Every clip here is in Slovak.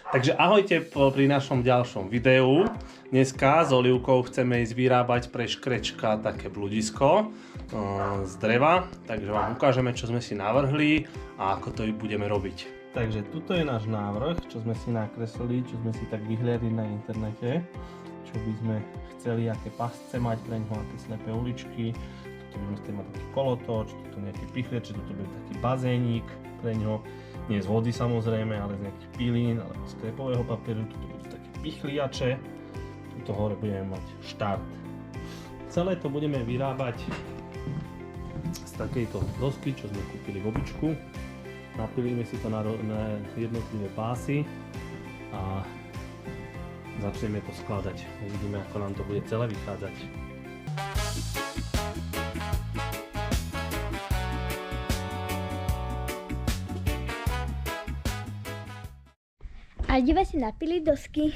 Takže ahojte pri našom ďalšom videu. Dneska s Olivkou chceme ísť vyrábať pre škrečka také bludisko z dreva. Takže vám ukážeme, čo sme si navrhli a ako to budeme robiť. Takže tuto je náš návrh, čo sme si nakreslili, čo sme si tak vyhliadli na internete. Čo by sme chceli, aké pasce mať pre ňoho, aké slepé uličky. Tuto by sme chceli mať taký kolotoč, tuto nejaký pichliač, tuto bude taký bazénik pre ňoho. Nie z vody samozrejme, ale z nejakých pilín alebo z krepového papieru. Tuto budú také pichliače. Tuto hore budeme mať štart. Celé to budeme vyrábať z takejto dosky, čo sme kúpili v običku. Napilíme si to na jednotlivé pásy a začneme to skladať. Uvidíme, ako nám to bude celé vychádzať. A ideme si napiliť dosky.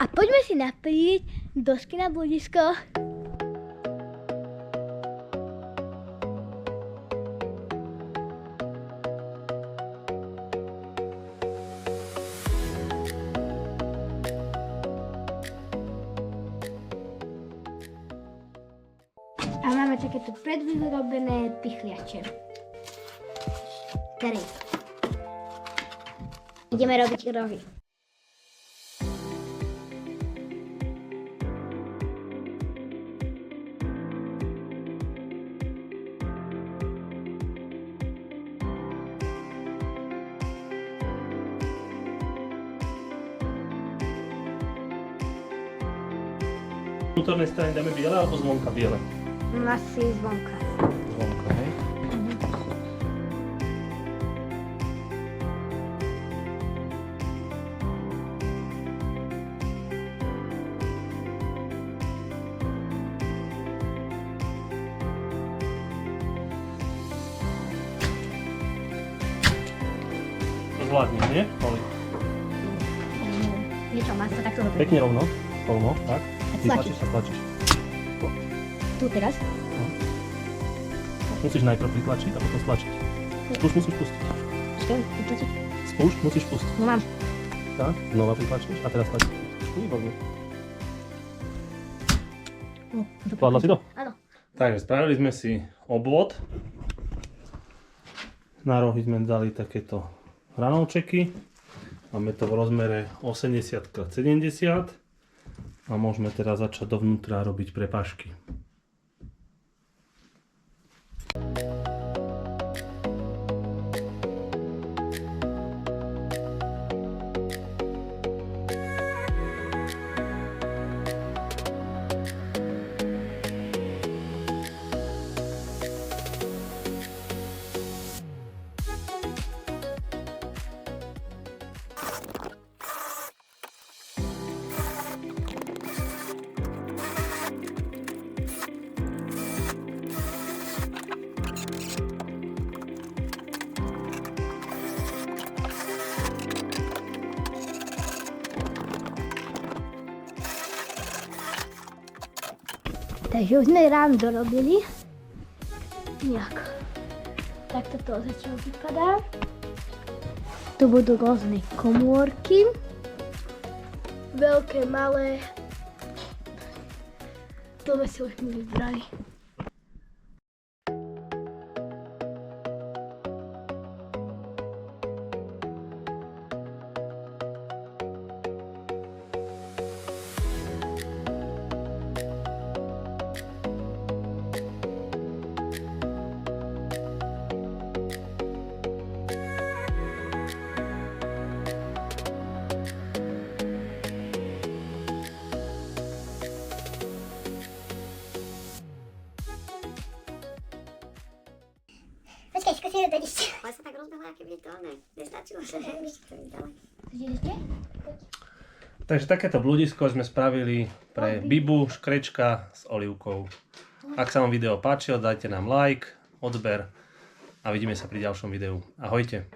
A poďme si napiliť dosky na bludisko. A máme takéto predvyrobené pichliače. Tady. Ideme robiť rohy. V vnútornej strane dáme biele alebo zvonka biele? Asi zvonka. Zvonka, hej? To zvládnem, nie? Oli. Niečo, má sa takto robiť. Pekne rovno, tak? Tlačíš. A tlačíš. Tu teraz. No. Musíš najprv pritlačiť a potom stlačiť. Spúšť musíš pustiť. Počkaj, vytlačiť. Spúšť musíš pustiť. No mám. Tak, znova pritlačíš a teraz tlačíš. Výborne. Zvládla si to? Áno. Takže spravili sme si obvod. Na rohy sme dali takéto hranolčeky. Máme to v rozmere 80x70 a môžeme teraz začať dovnútra robiť prepážky. Takže už sme ráno dorobili. Nejako. Takto to začalo vypadať. Tu budú rôzne komórky. Veľké, malé. To sme si už my vybrali. Nie, tak ešte. Ale sa tak rozbehla, aké by to nestačilo, že ešte to ďalej. Ešte? Takže takéto bludisko sme spravili pre Bibu, škrečka s olivkou. Ak sa vám video páčilo, dajte nám like, odber a vidíme sa pri ďalšom videu. Ahojte.